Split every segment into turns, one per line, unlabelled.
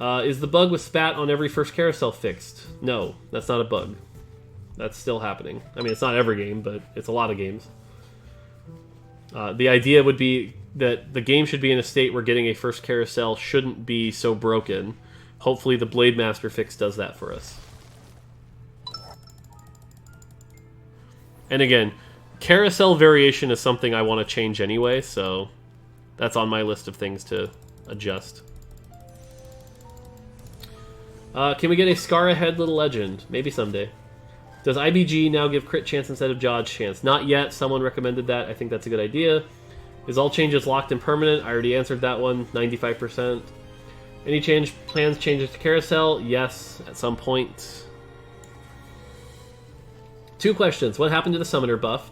Is the bug with spat on every first carousel fixed? No, that's not a bug. That's still happening. I mean, it's not every game, but it's a lot of games. The idea would be that the game should be in a state where getting a first carousel shouldn't be so broken. Hopefully the Blade Master fix does that for us. And again, carousel variation is something I want to change anyway, so that's on my list of things to adjust. Can we get a Scar Ahead Little Legend? Maybe someday. Does IBG now give crit chance instead of dodge chance? Not yet. Someone recommended that. I think that's a good idea. Is all changes locked and permanent? I already answered that one. 95%. Any plans changes to carousel? Yes, at some point. 2 questions. What happened to the summoner buff?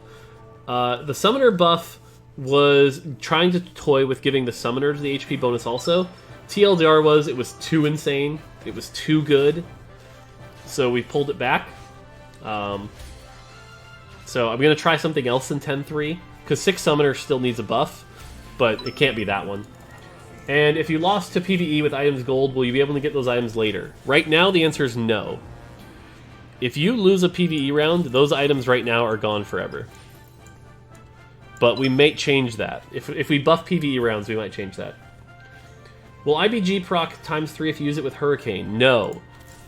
The summoner buff was trying to toy with giving the summoners the HP bonus also. TLDR was, it was too insane. It was too good. So we pulled it back. So I'm going to try something else in 10.3. Because 6 Summoner still needs a buff. But it can't be that one. And if you lost to PvE with items gold, will you be able to get those items later? Right now, the answer is no. If you lose a PvE round, those items right now are gone forever. But we may change that. If we buff PvE rounds, we might change that. Will IBG proc ×3 if you use it with Hurricane? No.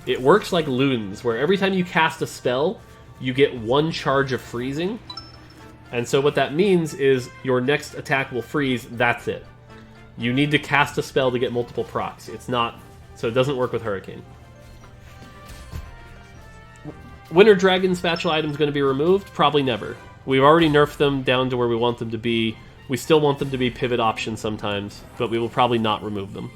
It works like Ludens, where every time you cast a spell, you get 1 charge of freezing. And so what that means is your next attack will freeze, that's it. You need to cast a spell to get multiple procs. It's not... So it doesn't work with Hurricane. Winter Dragon spatula items going to be removed? Probably never. We've already nerfed them down to where we want them to be. We still want them to be pivot options sometimes, but we will probably not remove them.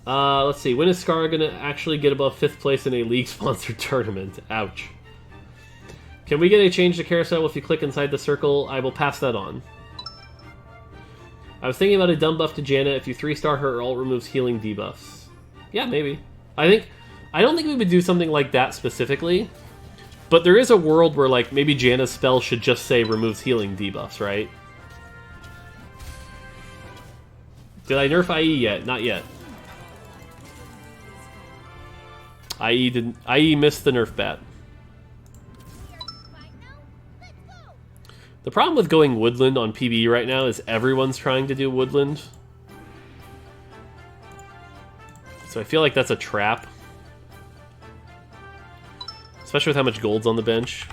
Let's see. When is Scar going to actually get above 5th place in a league-sponsored tournament? Ouch. Can we get a change to carousel if you click inside the circle? I will pass that on. I was thinking about a dumb buff to Janna if you 3-star her, alt removes healing debuffs. Yeah, maybe. I don't think we would do something like that specifically, but there is a world where like maybe Janna's spell should just say removes healing debuffs, right? Did I nerf IE yet? Not yet. IE missed the nerf bat. The problem with going Woodland on PvE right now is everyone's trying to do Woodland. So I feel like that's a trap. Especially with how much gold's on the bench.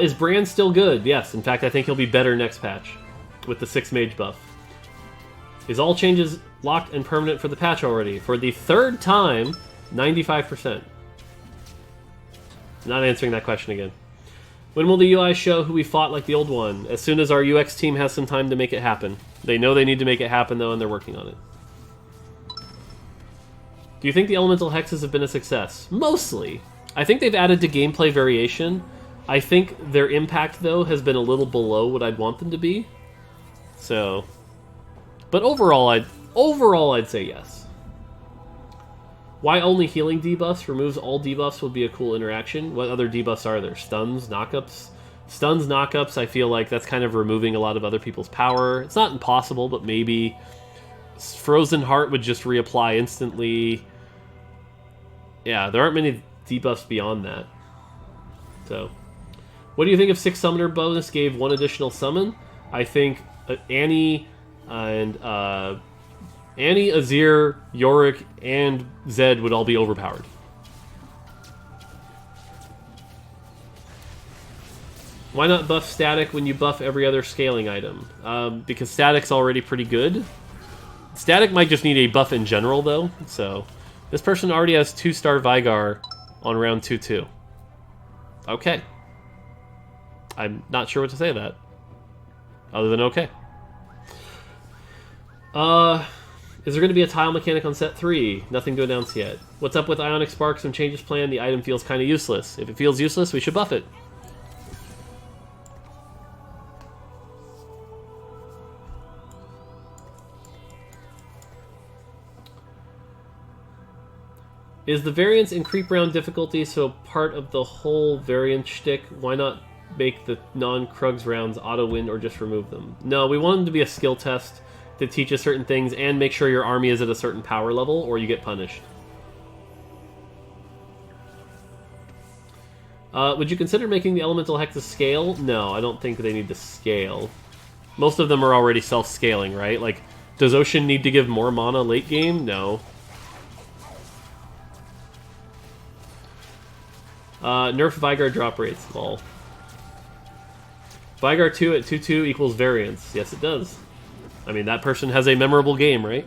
Is Brand still good? Yes, in fact, I think he'll be better next patch with the 6 mage buff. Is all changes locked and permanent for the patch already? For the 3rd time, 95%. Not answering that question again. When will the UI show who we fought like the old one? As soon as our UX team has some time to make it happen. They know they need to make it happen, though, and they're working on it. Do you think the elemental hexes have been a success? Mostly. I think they've added to gameplay variation. I think their impact, though, has been a little below what I'd want them to be. So... But overall, I'd say yes. Why only healing debuffs? Removes all debuffs would be a cool interaction. What other debuffs are there? Stuns, knockups? Stuns, knockups, I feel like that's kind of removing a lot of other people's power. It's not impossible, but maybe... Frozen Heart would just reapply instantly. Yeah, there aren't many debuffs beyond that. So... What do you think if 6 Summoner bonus gave 1 additional summon? I think Annie and Annie, Azir, Yorick, and Zed would all be overpowered. Why not buff Static when you buff every other scaling item? Because Static's already pretty good. Static might just need a buff in general, though. So this person already has 2-star Vigar on round 2-2. Okay. I'm not sure what to say to that. Other than okay. Is there going to be a tile mechanic on set 3? Nothing to announce yet. What's up with Ionic Spark? Some changes planned. The item feels kind of useless. If it feels useless, we should buff it. Is the variance in creep round difficulty so part of the whole variance shtick? Why not make the non-Krugs rounds auto-win or just remove them? No, we want them to be a skill test to teach us certain things and make sure your army is at a certain power level or you get punished. Would you consider making the elemental hexes scale? No, I don't think they need to scale. Most of them are already self-scaling, right? Like, does Ocean need to give more mana late game? No. Nerf Vygar drop rates. Lol. Vygar 2 at 2/2 equals variance. Yes, it does. I mean, that person has a memorable game, right?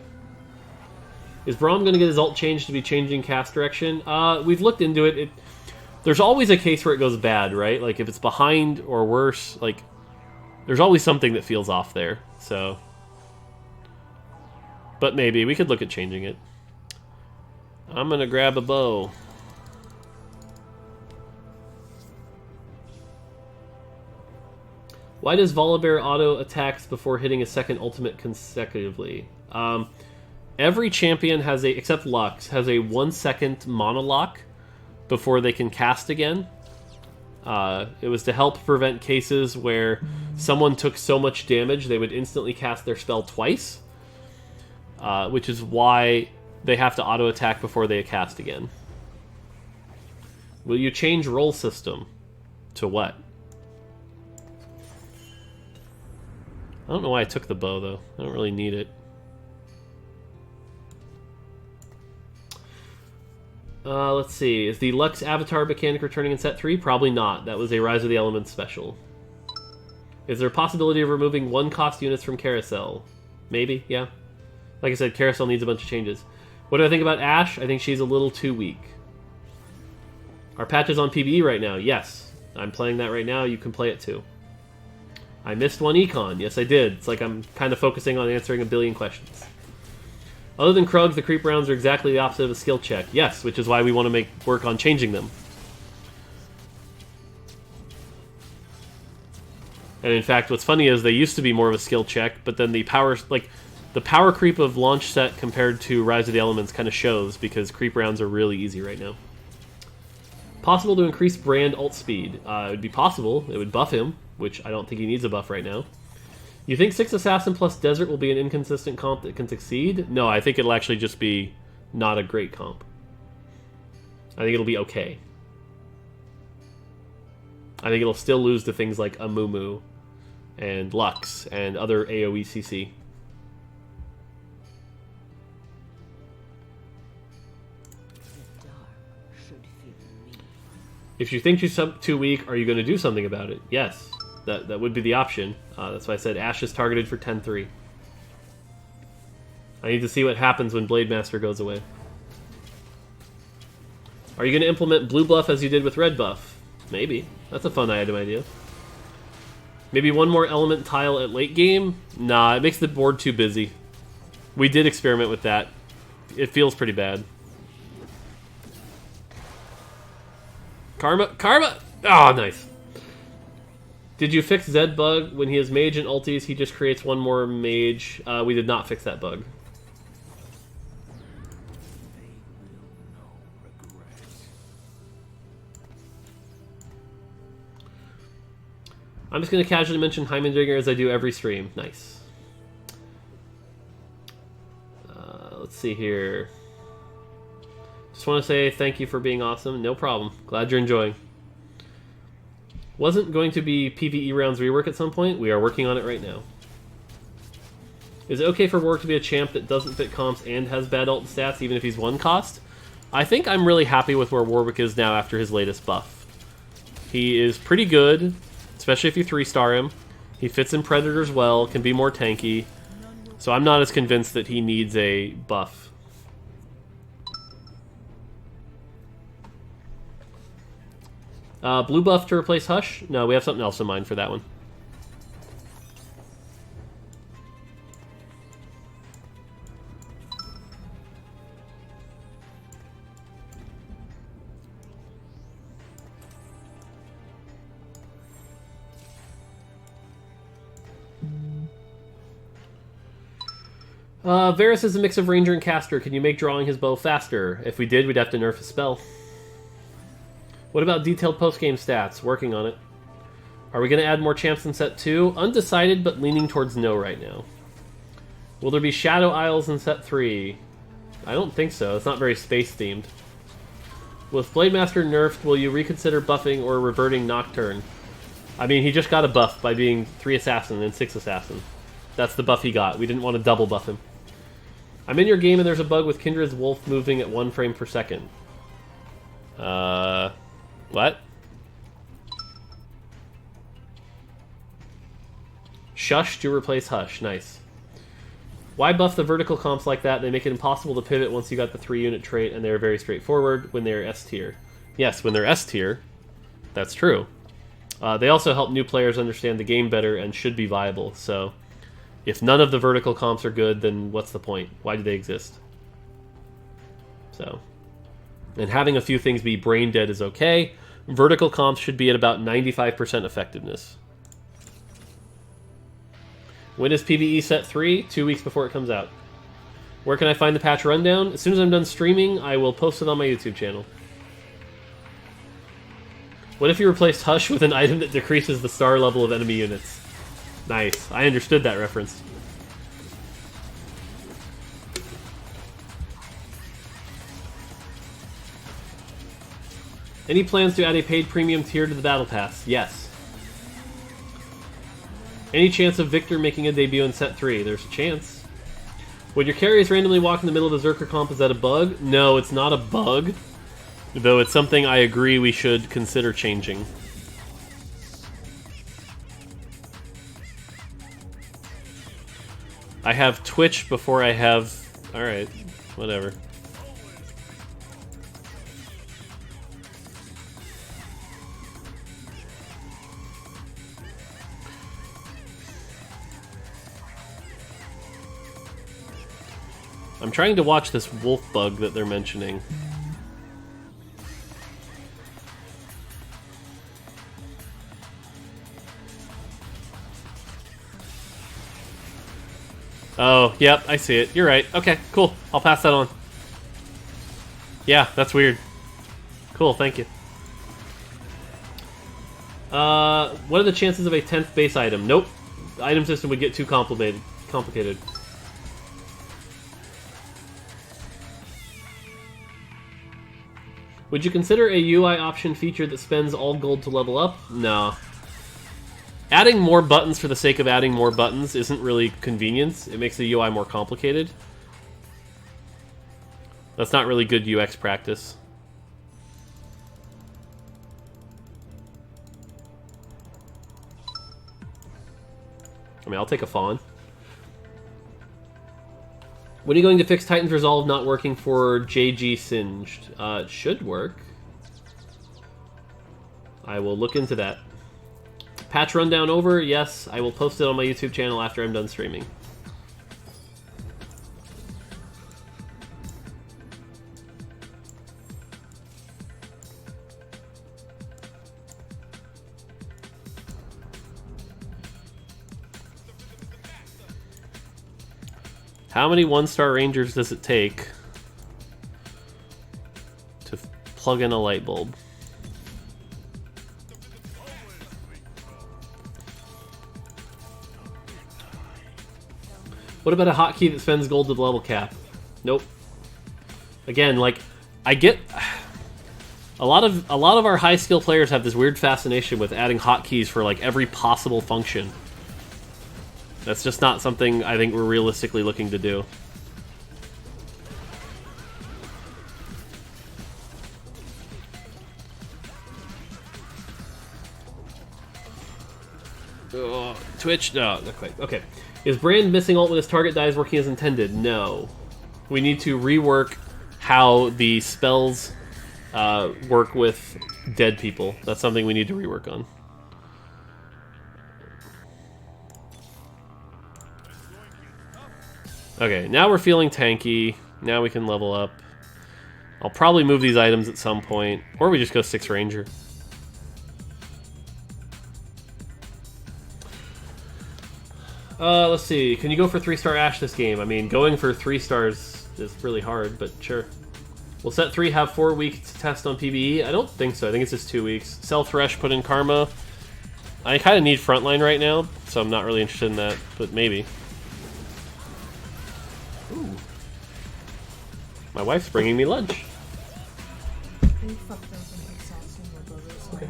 Is Braum going to get his ult changed to be changing cast direction? We've looked into it. There's always a case where it goes bad, right? Like, if it's behind or worse, like, there's always something that feels off there, so... But maybe. We could look at changing it. I'm gonna grab a bow. Why does Volibear auto attacks before hitting a second ultimate consecutively? Every champion has a, except Lux, has a 1 second monolock before they can cast again. It was to help prevent cases where someone took so much damage they would instantly cast their spell twice, which is why they have to auto attack before they cast again. Will you change roll system? To what? I don't know why I took the bow, though. I don't really need it. Let's see. Is the Lux Avatar mechanic returning in Set 3? Probably not. That was a Rise of the Elements special. Is there a possibility of removing 1-cost units from Carousel? Maybe, yeah. Like I said, Carousel needs a bunch of changes. What do I think about Ashe? I think she's a little too weak. Are patches on PvE right now? Yes. I'm playing that right now. You can play it too. I missed one econ. Yes, I did. It's like I'm kind of focusing on answering a billion questions. Other than Krugs, the creep rounds are exactly the opposite of a skill check. Yes, which is why we want to make work on changing them. And in fact, what's funny is they used to be more of a skill check, but then the power creep of launch set compared to Rise of the Elements kind of shows because creep rounds are really easy right now. Possible to increase Brand ult speed. It would be possible. It would buff him, which I don't think he needs a buff right now. You think 6 Assassin plus Desert will be an inconsistent comp that can succeed? No, I think it'll actually just be not a great comp. I think it'll be okay. I think it'll still lose to things like Amumu and Lux and other AoE CC. If you think she's too weak, are you going to do something about it? Yes. That would be the option. That's why I said Ashe is targeted for 10-3. I need to see what happens when Blade Master goes away. Are you going to implement blue buff as you did with red buff? Maybe. That's a fun item idea. Maybe one more element tile at late game? Nah, it makes the board too busy. We did experiment with that. It feels pretty bad. Karma! Karma! Oh, nice. Did you fix Zed bug? When he has mage and ultis, he just creates one more mage. We did not fix that bug. I'm just going to casually mention Heimendinger as I do every stream. Nice. Let's see here. Just want to say thank you for being awesome. No problem. Glad you're enjoying. Wasn't going to be PvE rounds rework at some point. We are working on it right now. Is it okay for Warwick to be a champ that doesn't fit comps and has bad ult stats even if he's 1-cost? I think I'm really happy with where Warwick is now after his latest buff. He is pretty good, especially if you 3-star him. He fits in Predators well, can be more tanky. So I'm not as convinced that he needs a buff. Blue buff to replace Hush? No, we have something else in mind for that one. Varus is a mix of ranger and caster. Can you make drawing his bow faster? If we did, we'd have to nerf his spell. What about detailed post-game stats? Working on it. Are we going to add more champs in set 2? Undecided, but leaning towards no right now. Will there be Shadow Isles in set 3? I don't think so. It's not very space-themed. With Blademaster nerfed, will you reconsider buffing or reverting Nocturne? I mean, he just got a buff by being 3 Assassin and 6 Assassin. That's the buff he got. We didn't want to double buff him. I'm in your game and there's a bug with Kindred's Wolf moving at 1 frame per second. What? Shush to replace Hush. Nice. Why buff the vertical comps like that? They make it impossible to pivot once you got the 3-unit trait, and they're very straightforward when they're S tier. Yes, when they're S tier, that's true. They also help new players understand the game better and should be viable, so if none of the vertical comps are good, then what's the point? Why do they exist? So, and having a few things be brain dead is okay. Vertical comps should be at about 95% effectiveness. When is PvE set 3? 2 weeks before it comes out. Where can I find the patch rundown? As soon as I'm done streaming, I will post it on my YouTube channel. What if you replaced Hush with an item that decreases the star level of enemy units? Nice. I understood that reference. Any plans to add a paid premium tier to the Battle Pass? Yes. Any chance of Victor making a debut in set 3? There's a chance. When your carriers randomly walk in the middle of the Zerker comp, is that a bug? No, it's not a bug. Though it's something I agree we should consider changing. I have Twitch before I have... Alright, whatever. I'm trying to watch this wolf bug that they're mentioning. Oh, yep, I see it. You're right. Okay, cool. I'll pass that on. Yeah, that's weird. Cool, thank you. What are the chances of a 10th base item? Nope. The item system would get too complicated. Would you consider a UI option feature that spends all gold to level up? No. Adding more buttons for the sake of adding more buttons isn't really convenience. It makes the UI more complicated. That's not really good UX practice. I mean, I'll take a fawn. When are you going to fix Titan's Resolve not working for JG Singed? It should work. I will look into that. Patch rundown over? Yes, I will post it on my YouTube channel after I'm done streaming. How many 1-star Rangers does it take to plug in a light bulb? What about a hotkey that spends gold to the level cap? Nope. Again, like, I get a lot of our high skill players have this weird fascination with adding hotkeys for like every possible function. That's just not something I think we're realistically looking to do. Twitch? No, not quite. Okay. Is Brand missing ult when his target dies working as intended? No. We need to rework how the spells work with dead people. That's something we need to rework on. Okay, now we're feeling tanky. Now we can level up. I'll probably move these items at some point. Or we just go 6 Ranger. Let's see. Can you go for 3-star Ashe this game? I mean, going for 3 stars is really hard, but sure. Will set 3 have 4 weeks to test on PvE? I don't think so. I think it's just 2 weeks. Sell Thresh, put in Karma. I kind of need Frontline right now, so I'm not really interested in that, but maybe. Ooh. My wife's bringing me lunch.
Okay.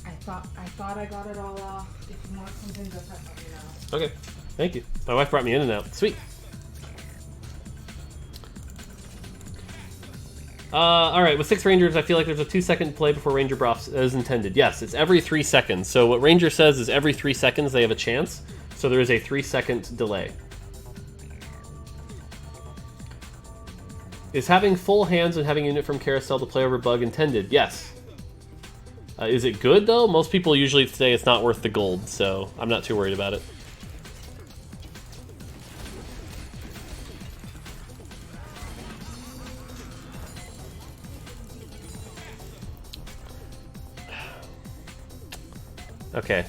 I thought I got it all off. If you want something, just let me know.
Okay, thank you. My wife brought me in and out. Sweet. Alright, with 6 Rangers, I feel like there's a 2-second play before Ranger buffs as intended. Yes, it's every 3 seconds. So what Ranger says is every 3 seconds they have a chance. So there is a 3-second delay. Is having full hands and having a unit from Carousel to play over bug intended? Yes. Is it good, though? Most people usually say it's not worth the gold, so I'm not too worried about it. Okay.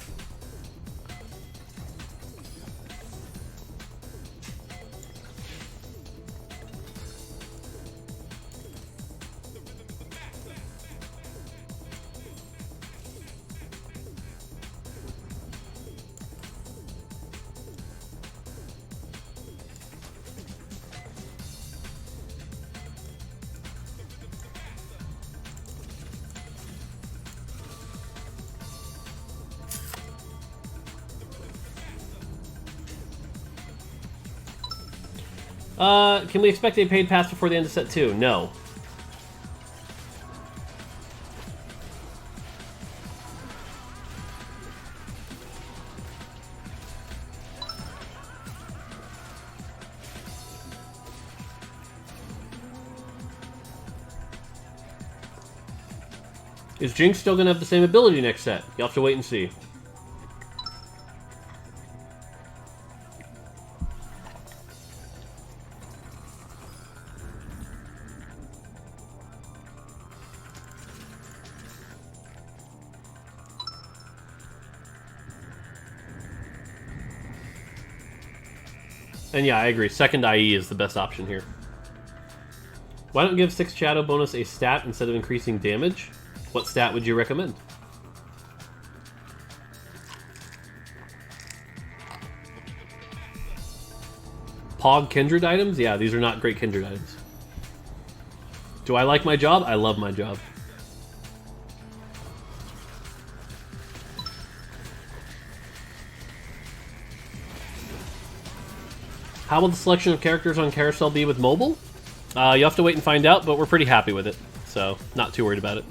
Can we expect a paid pass before the end of set 2? No. Is Jinx still gonna have the same ability next set? You'll have to wait and see. And yeah, I agree. Second IE is the best option here. Why don't give 6 Shadow bonus a stat instead of increasing damage? What stat would you recommend? Pog Kindred items? Yeah, these are not great Kindred items. Do I like my job? I love my job. How will the selection of characters on Carousel be with mobile? You have to wait and find out, but we're pretty happy with it, so not too worried about it.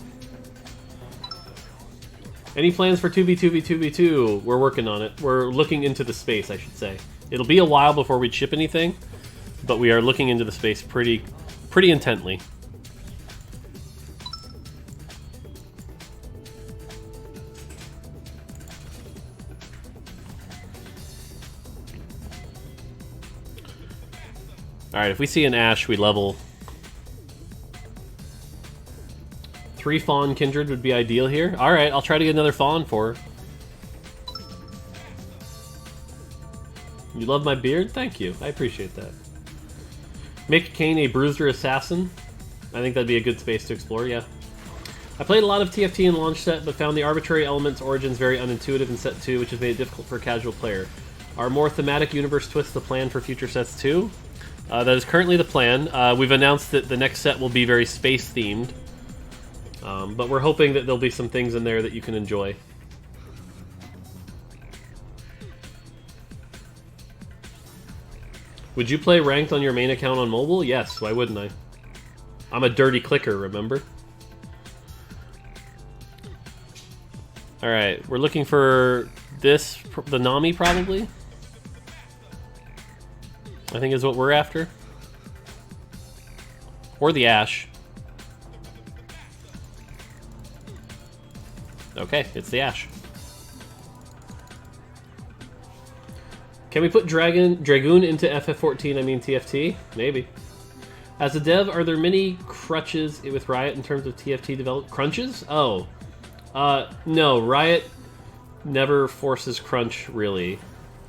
Any plans for 2v2v2v2? We're working on it. We're looking into the space, I should say. It'll be a while before we ship anything, but we are looking into the space pretty intently. Alright, if we see an Ashe, we level. 3 Fawn Kindred would be ideal here. Alright, I'll try to get another Fawn for her. You love my beard? Thank you. I appreciate that. Make Kane a Bruiser Assassin. I think that'd be a good space to explore, yeah. I played a lot of TFT in launch set, but found the arbitrary elements origins very unintuitive in set 2, which has made it difficult for a casual player. Are more thematic universe twists the plan for future sets too? That is currently the plan. We've announced that the next set will be very space-themed. But we're hoping that there'll be some things in there that you can enjoy. Would you play ranked on your main account on mobile? Yes, why wouldn't I? I'm a dirty clicker, remember? Alright, we're looking for this, the Nami probably? I think is what we're after. Or the Ashe. Okay, it's the Ashe. Can we put Dragoon into FF14, I mean TFT? Maybe. As a dev, are there many crutches with Riot in terms of TFT development? Crunches? Oh. No, Riot never forces crunch, really.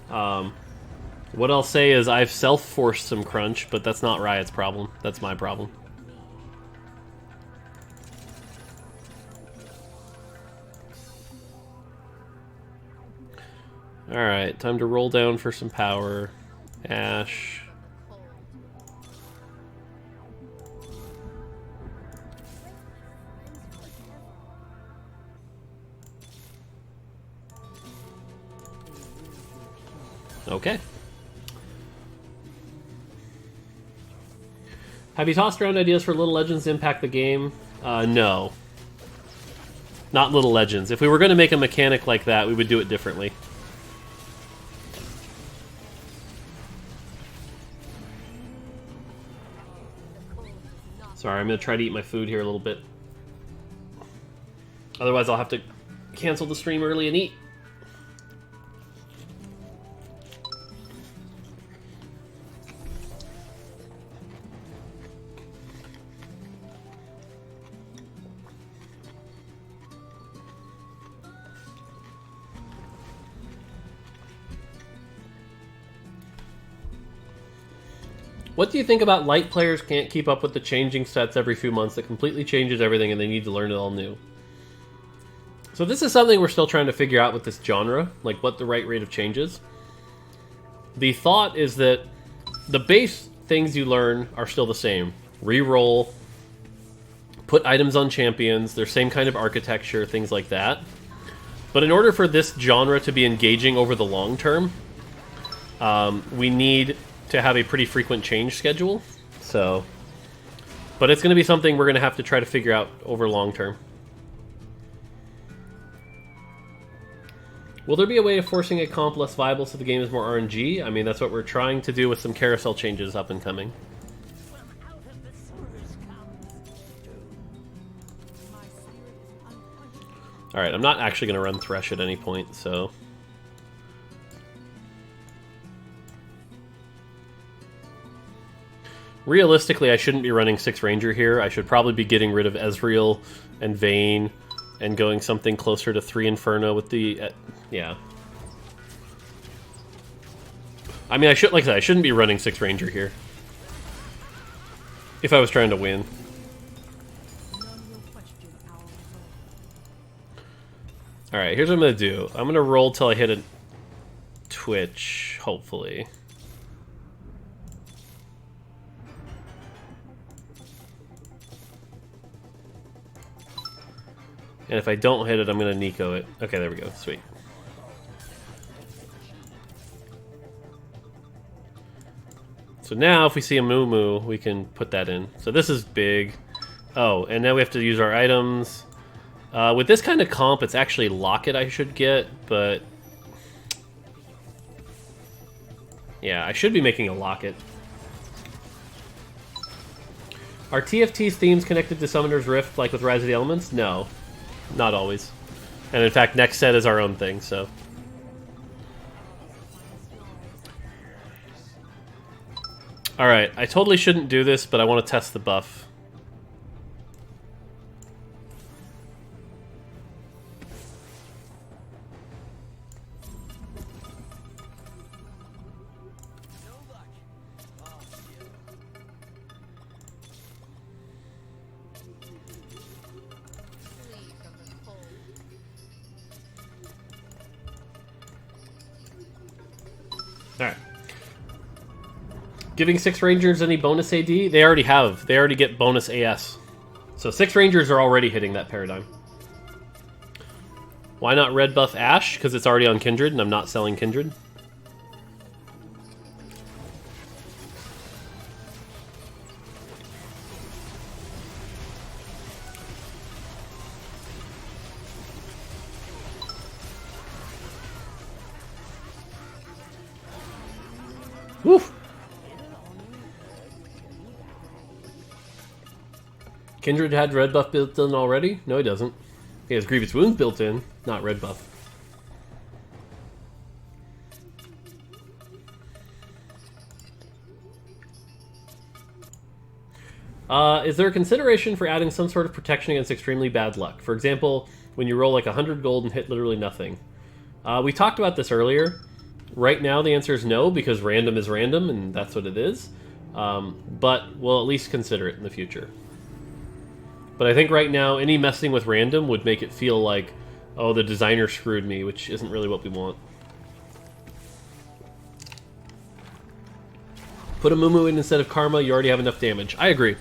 What I'll say is I've self-forced some crunch, but that's not Riot's problem. That's my problem. Alright, time to roll down for some power. Ashe. Okay. Have you tossed around ideas for Little Legends to impact the game? No. Not Little Legends. If we were going to make a mechanic like that, we would do it differently. Sorry, I'm going to try to eat my food here a little bit. Otherwise, I'll have to cancel the stream early and eat. What do you think about light players can't keep up with the changing sets every few months that completely changes everything and they need to learn it all new? So this is something we're still trying to figure out with this genre, like what the right rate of change is. The thought is that the base things you learn are still the same. Reroll, put items on champions, their same kind of architecture, things like that. But in order for this genre to be engaging over the long term, we need to have a pretty frequent change schedule. So, but it's going to be something we're going to have to try to figure out over long term. Will there be a way of forcing a comp less viable so the game is more RNG? I mean, that's what we're trying to do with some carousel changes up and coming. Alright, I'm not actually going to run Thresh at any point, so... Realistically, I shouldn't be running 6 Ranger here. I should probably be getting rid of Ezreal and Vayne and going something closer to 3 Inferno with the... yeah. I mean, I should, like I said, I shouldn't be running 6 Ranger here. If I was trying to win. Alright, here's what I'm going to do. I'm going to roll till I hit a Twitch, hopefully. And if I don't hit it, I'm going to Nico it. Okay, there we go. Sweet. So now, if we see a Moo Moo, we can put that in. So this is big. Oh, and now we have to use our items. With this kind of comp, it's actually Locket I should get, but... yeah, I should be making a Locket. Are TFT's themes connected to Summoner's Rift, like with Rise of the Elements? No. Not always. And in fact, next set is our own thing, so... Alright, I totally shouldn't do this, but I want to test the buff. Alright. Giving 6 Rangers any bonus AD? They already have. They already get bonus AS. So 6 Rangers are already hitting that paradigm. Why not red buff Ashe? Because it's already on Kindred and I'm not selling Kindred. Woof! Kindred had red buff built in already? No, he doesn't. He has Grievous Wounds built in, not red buff. Is there a consideration for adding some sort of protection against extremely bad luck? For example, when you roll like 100 gold and hit literally nothing. We talked about this earlier. Right now the answer is no, because random is random, and that's what it is. But we'll at least consider it in the future. But I think right now, any messing with random would make it feel like, oh, the designer screwed me, which isn't really what we want. Put a Mumu in instead of Karma, you already have enough damage. I agree.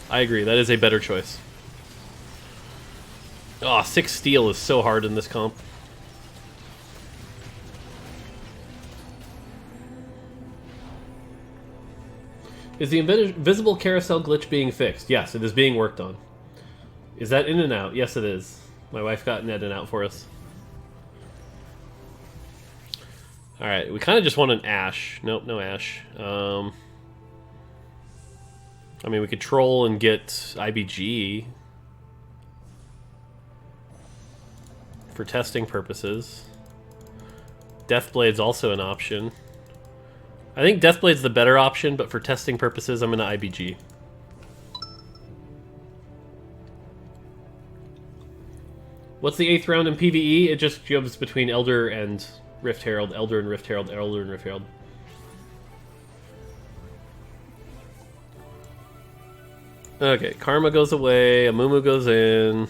I agree, that is a better choice. Oh, 6 steel is so hard in this comp. Is the invisible carousel glitch being fixed? Yes, it is being worked on. Is that in and out? Yes, it is. My wife got an in and out for us. Alright, we kind of just want an Ashe. Nope, no Ashe. I mean, we could troll and get IBG for testing purposes. Deathblade's also an option. I think Deathblade's the better option, but for testing purposes, I'm going to IBG. What's the 8th round in PvE? It just jumps between Elder and Rift Herald, Elder and Rift Herald, Elder and Rift Herald. Okay, Karma goes away, Amumu goes in,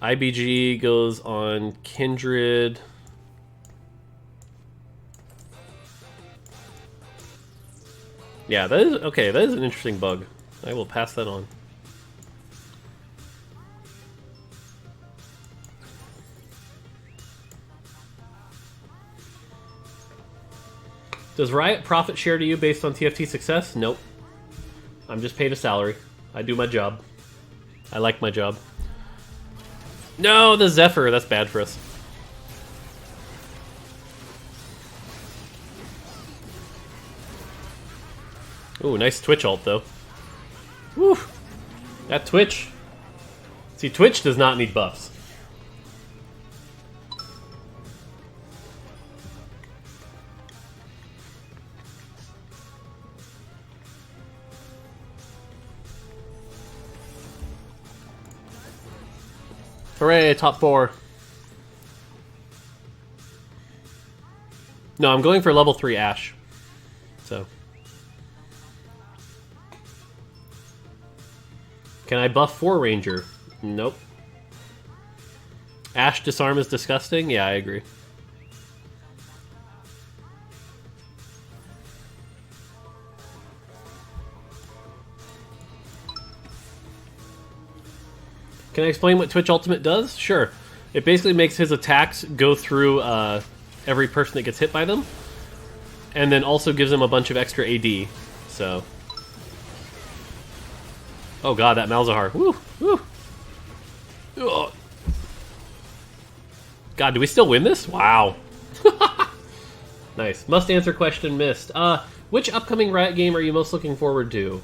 IBG goes on Kindred. Yeah, that is okay. That is an interesting bug. I will pass that on. Does Riot profit share to you based on TFT success? Nope. I'm just paid a salary. I do my job. I like my job. No, the Zephyr. That's bad for us. Ooh, nice Twitch ult, though. Woo! That Twitch. See, Twitch does not need buffs. Hooray, top 4. No, I'm going for level 3 Ashe. So. Can I buff 4 Ranger? Nope. Ashe disarm is disgusting? Yeah, I agree. Can I explain what Twitch Ultimate does? Sure. It basically makes his attacks go through every person that gets hit by them. And then also gives him a bunch of extra AD. So... Oh god, that Malzahar. Woo! Woo! Ugh. God, do we still win this? Wow. Nice. Must answer question missed. Which upcoming Riot game are you most looking forward to?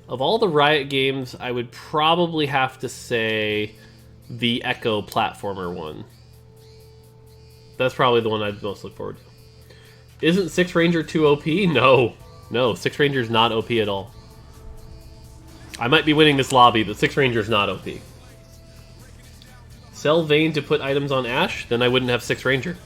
Of all the Riot games, I would probably have to say the Echo platformer one. That's probably the one I'd most look forward to. Isn't 6 Ranger too OP? No. No, 6 Ranger's not OP at all. I might be winning this lobby, but 6 Ranger's not OP. Sell Vayne to put items on Ashe? Then I wouldn't have 6 Ranger.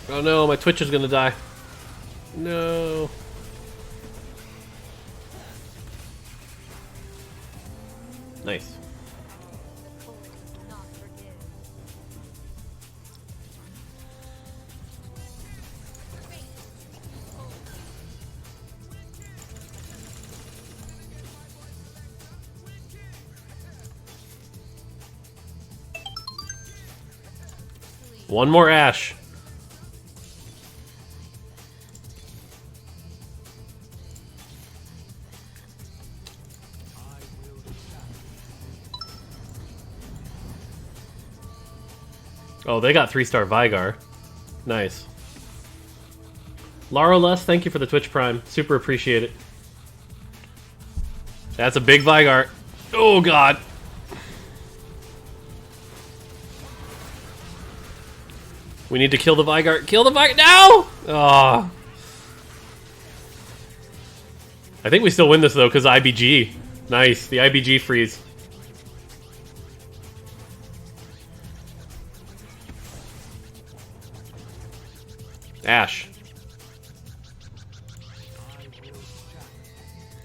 Oh no, my Twitch is gonna die. No. Nice. One more Ashe. Oh, they got 3-star Vigar. Nice. Laro Les, thank you for the Twitch Prime. Super appreciate it. That's a big Vigar. Oh, God. We need to kill the Vigar. Kill the Vigar. No! Oh. I think we still win this, though, because IBG. Nice. The IBG freeze. Ashe.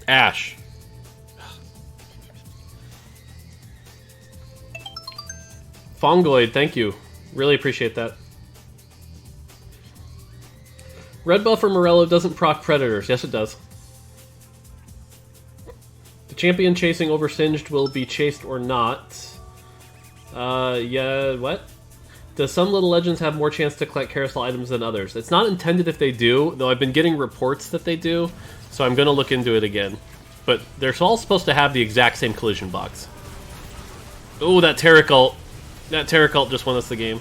Ashe. Fongoid, thank you. Really appreciate that. Red buff for Morello doesn't proc predators. Yes, it does. The champion chasing over Singed will be chased or not. Yeah, what? Does some Little Legends have more chance to collect carousel items than others? It's not intended if they do, though I've been getting reports that they do, so I'm going to look into it again. But they're all supposed to have the exact same collision box. Oh, that Taric ult. That Taric ult just won us the game.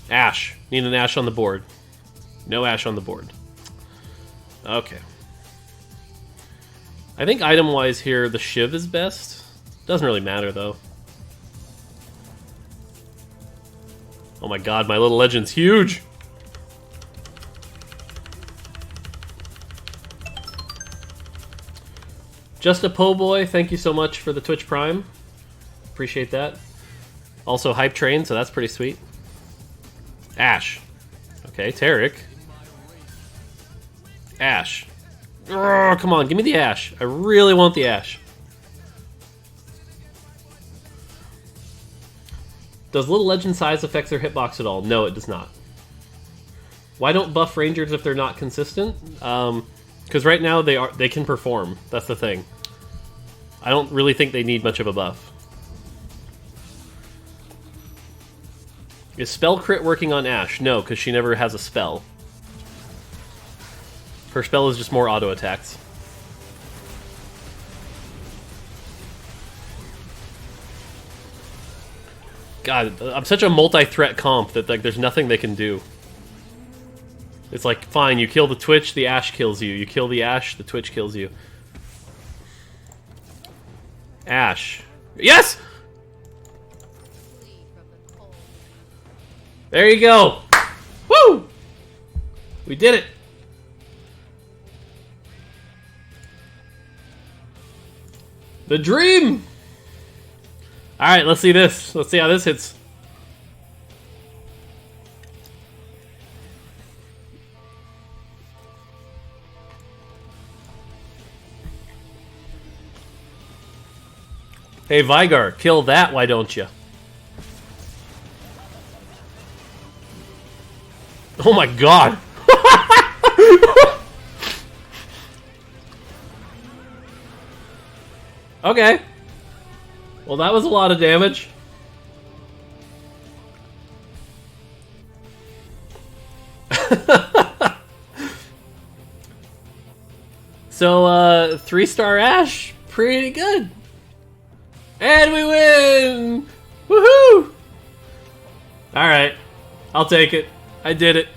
Ashe. Need an Ashe on the board. No Ashe on the board. Okay. I think item-wise here, the Shiv is best. Doesn't really matter, though. Oh my god, my Little Legend's huge! Just a Po Boy, thank you so much for the Twitch Prime. Appreciate that. Also Hype Train, so that's pretty sweet. Ashe. Okay, Taric. Ashe. Oh, come on, give me the Ashe. I really want the Ashe. Does Little Legend size affect their hitbox at all? No, it does not. Why don't buff Rangers if they're not consistent? Because right now they can perform. That's the thing. I don't really think they need much of a buff. Is Spell Crit working on Ashe? No, because she never has a spell. Her spell is just more auto attacks. God, I'm such a multi-threat comp that like there's nothing they can do. It's like, fine, you kill the Twitch, the Ashe kills you. You kill the Ashe, the Twitch kills you. Ashe. Yes! There you go! Woo! We did it! The dream! Alright, let's see this. Let's see how this hits. Hey, Vigar, kill that, why don't you? Oh my god! Okay. Well, that was a lot of damage. So, 3-star Ashe, pretty good. And we win! Woohoo! Alright, I'll take it. I did it.